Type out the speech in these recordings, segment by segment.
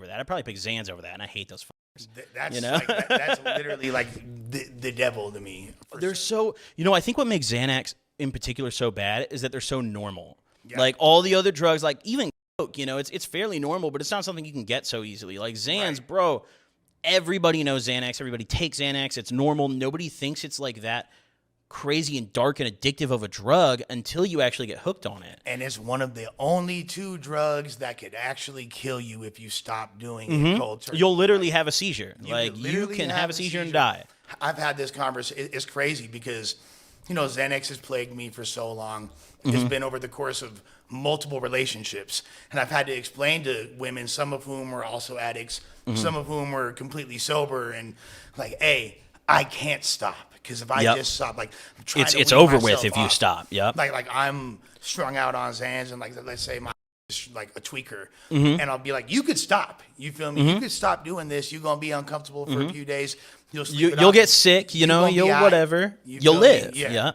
that. I'd probably pick Xans over that, and I hate those fuckers. That's You know? like, that's literally like the devil to me. They're so, I think what makes Xanax in particular so bad is that they're so normal. Yeah. Like all the other drugs, like even coke, it's fairly normal, but it's not something you can get so easily. Like Xans, Right. bro, everybody knows Xanax. Everybody takes Xanax. It's normal. Nobody thinks it's like that crazy and dark and addictive of a drug until you actually get hooked on it. And it's one of the only 2 drugs that could actually kill you if you stop doing it cold turkey. You'll literally have a seizure. You Like could you literally can have a seizure and die. I've had this conversation. It's crazy because, Xanax has plagued me for so long. It's been over the course of multiple relationships. And I've had to explain to women, some of whom were also addicts, some of whom were completely sober, and like, hey, I can't stop. Because if I just stop, like, I'm trying to It's wean over myself with if you off. stop. Yep. Like I'm strung out on Xans, and like, let's say my is like a tweaker, and I'll be like, you could stop. You feel me? You could stop doing this. You're gonna be uncomfortable for a few days. You'll get sick. You'll whatever. You'll live. Yeah.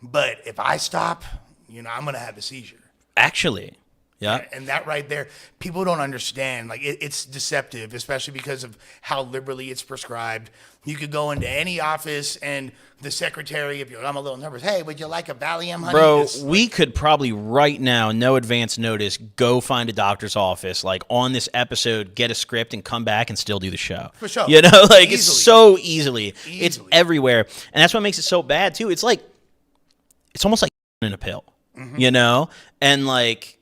But if I stop, I'm gonna have a seizure. Actually. Yeah. And that right there, people don't understand. Like, it's deceptive, especially because of how liberally it's prescribed. You could go into any office and the secretary, if I'm a little nervous, hey, would you like a Valium, honey? Bro, we could probably right now, no advance notice, go find a doctor's office, like on this episode, get a script and come back and still do the show. For sure. Like Easily. it's so easily. It's everywhere. And that's what makes it so bad too. It's almost like in a pill, And like,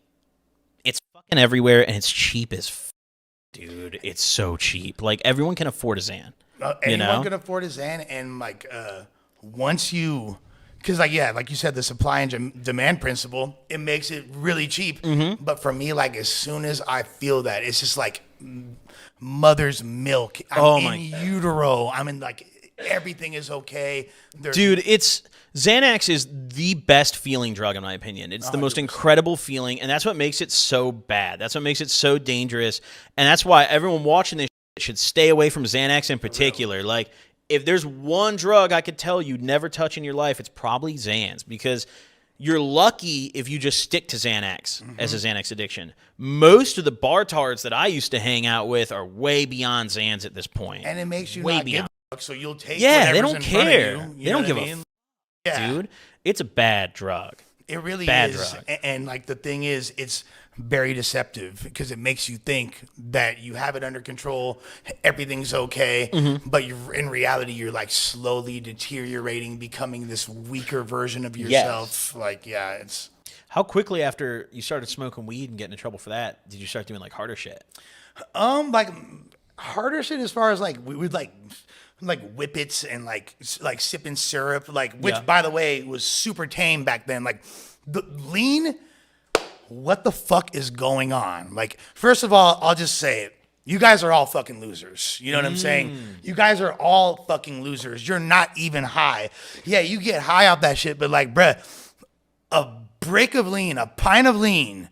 it's fucking everywhere and it's cheap as dude. It's so cheap. Like everyone can afford a Xan. Anyone can afford a Xan, and like once you, because like you said, the supply and demand principle, it makes it really cheap. But for me, like as soon as I feel that, it's just like mother's milk. I'm in utero. I'm in like everything is okay. Dude, Xanax is the best feeling drug in my opinion. It's the most incredible feeling, and that's what makes it so bad. That's what makes it so dangerous, and that's why everyone watching this should stay away from Xanax in particular. Like, if there's one drug I could tell you never touch in your life, it's probably Xans, because you're lucky if you just stick to Xanax as a Xanax addiction. Most of the bartards that I used to hang out with are way beyond Xans at this point. And it makes you way not beyond. give a fuck, so you'll take Yeah, they whatever's don't in front of care. you, They don't give what I a mean? Dude. It's a bad drug. It really Bad is. drug. And like the thing is, it's very deceptive because it makes you think that you have it under control, everything's okay, but in reality, you're like slowly deteriorating, becoming this weaker version of yourself. Like, it's. How quickly after you started smoking weed and getting in trouble for that did you start doing like harder shit? Like harder shit as far as like we would like whippets and like sipping syrup, which by the way was super tame back then. Like the lean, what the fuck is going on? Like, first of all, I'll just say it. You guys are all fucking losers. You know what I'm saying? You guys are all fucking losers. You're not even high. Yeah, you get high off that shit, but like, bruh, a brick of lean, a pint of lean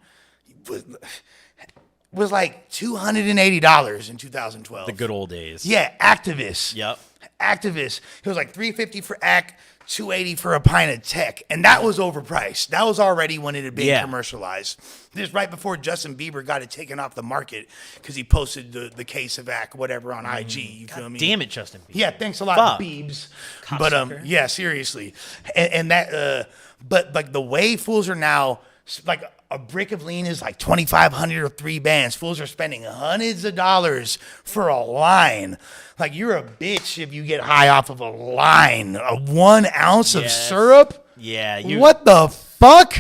was like $280 in 2012. The good old days. Yeah, activists. Yep. Activists. It was like $350 for AC, $280 for a pint of Tech, and that was overpriced. That was already when it had been commercialized. This right before Justin Bieber got it taken off the market because he posted the case of AC, whatever, on IG. You feel me? Damn it, Justin Bieber. Yeah, thanks a lot, Fuck. Biebs. Cocksucker. But yeah, seriously, and that. But like the way fools are now, like a brick of lean is like $2,500 or 3 bands. Fools are spending hundreds of dollars for a line. Like, you're a bitch if you get high off of a line. A 1 ounce of syrup? Yeah. What the fuck?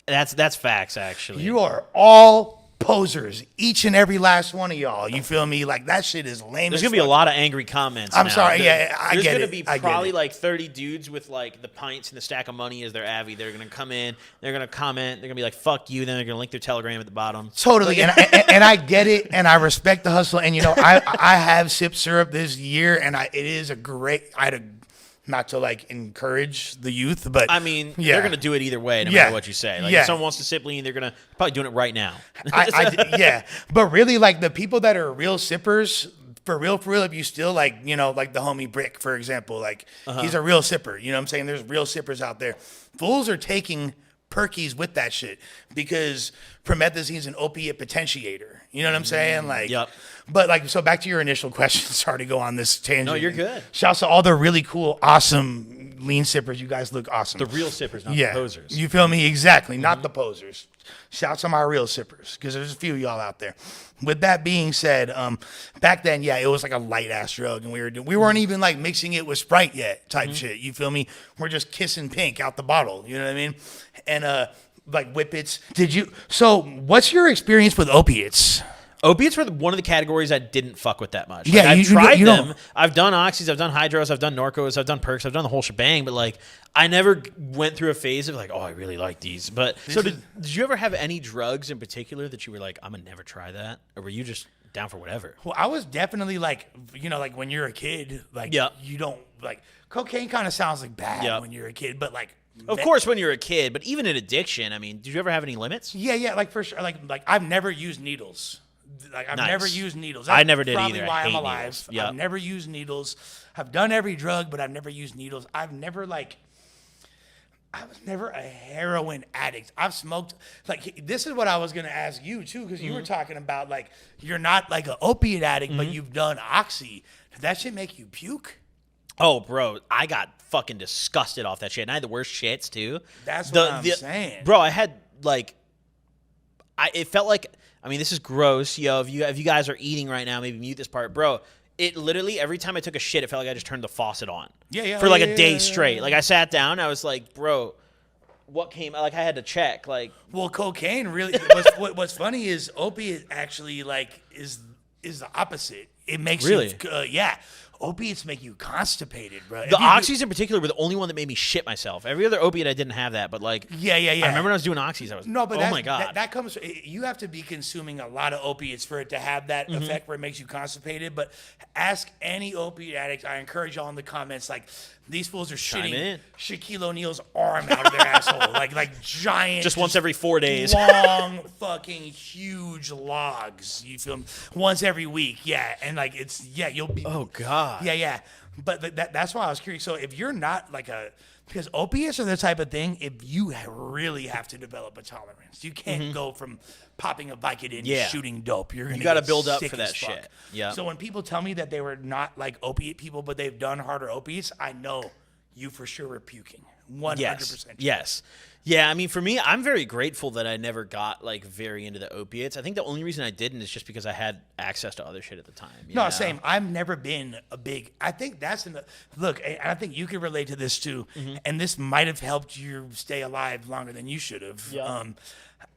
That's facts, actually. You are all posers. Each and every last one of y'all. You feel me? Like, that shit is lame. There's going to be a lot of angry comments I'm now. sorry. Yeah, I There's get going it. to be I get probably it. like 30 dudes with like the pints and the stack of money as their Avi. They're going to come in. They're going to comment. They're going to be like, fuck you. Then they're going to link their Telegram at the bottom. Totally. And I get it. And I respect the hustle. And, I have sipped syrup this year. And it is a great, not to like encourage the youth, but I mean, they're going to do it either way, no matter what you say. Like, if someone wants to sip lean, they're going to probably doing it right now. Yeah. But really, like the people that are real sippers, for real, if you still like, like the homie Brick, for example, like he's a real sipper. You know what I'm saying? There's real sippers out there. Fools are taking perkies with that shit because promethazine is an opiate potentiator. You know what I'm saying? Like, Yep. But like, so back to your initial question. Sorry to go on this tangent. No, you're good. Shouts to all the really cool, awesome lean sippers. You guys look awesome. The real sippers, not the posers. You feel me? Exactly. Not the posers. Shouts to my real sippers because there's a few of y'all out there. With that being said, back then, yeah, it was like a light ass drug, and we weren't even like mixing it with Sprite yet, type shit. You feel me? We're just kissing pink out the bottle. You know what I mean? And like whippets. So what's your experience with opiates? Opiates were one of the categories I didn't fuck with that much. Yeah, I've tried you them. don't. I've done oxys, I've done hydros, I've done Norcos, I've done perks, I've done the whole shebang. But like, I never went through a phase of like, oh, I really like these. But so did you ever have any drugs in particular that you were like, I'm gonna never try that, or were you just down for whatever? Well, I was definitely like, like when you're a kid, like you don't like cocaine. Kind of sounds like bad when you're a kid, but like. Of course, when you're a kid, but even in addiction, I mean, did you ever have any limits? Yeah, like for sure. Like I've never used needles. Like I've never used needles. I never did probably either. Why I I'm hate alive. needles. Yep. I've never used needles. I've done every drug, but I've never used needles. I was never a heroin addict. I've smoked. Like this is what I was gonna ask you too, because you were talking about like you're not like an opiate addict, but you've done oxy. Did that shit make you puke? Oh, bro, I got fucking disgusted off that shit. And I had the worst shits too. That's what I'm saying, bro. I had like, it felt like. I mean, this is gross, yo. If you guys are eating right now, maybe mute this part, bro. It literally every time I took a shit, it felt like I just turned the faucet on. Yeah. For like a day straight. Like I sat down, I was like, bro, what came? Like I had to check. Like, well, cocaine really. What's funny is opiate actually like is the opposite. It makes really, opiates make you constipated, bro. The oxys in particular were the only one that made me shit myself. Every other opiate I didn't have that, but like yeah. I remember when I was doing oxys, I was oh my god. That comes. You have to be consuming a lot of opiates for it to have that effect where it makes you constipated. But ask any opiate addict. I encourage y'all in the comments. Like these fools are shitting Shaquille O'Neal's arm out of their asshole, like giant, just once every 4 days, long fucking huge logs. You feel me? Once every week, and it's you'll be oh god. Yeah. But that's why I was curious. So if you're not like because opiates are the type of thing, if you really have to develop a tolerance, you can't go from popping a Vicodin to shooting dope. You got to build up for that shit. Yeah. So when people tell me that they were not like opiate people, but they've done harder opiates, I know you for sure were puking. 100%. Yes. Yeah, I mean, for me, I'm very grateful that I never got like very into the opiates. I think the only reason I didn't is just because I had access to other shit at the time. No, same. I've never been a big. I think that's look. I think you can relate to this too, and this might have helped you stay alive longer than you should have. Yeah.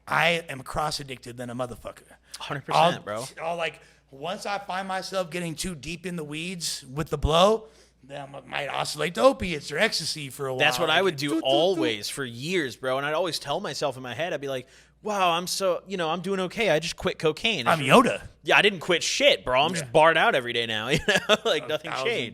I am cross addicted than a motherfucker. 100%, bro. Like once I find myself getting too deep in the weeds with the blow. Then I might oscillate to opiates or ecstasy for a while. That's what I would do always for years, bro. And I'd always tell myself in my head, I'd be like, wow, I'm so, I'm doing okay. I just quit cocaine. I'm Yoda. Yeah, I didn't quit shit, bro. I'm just barred out every day now. Like nothing changed.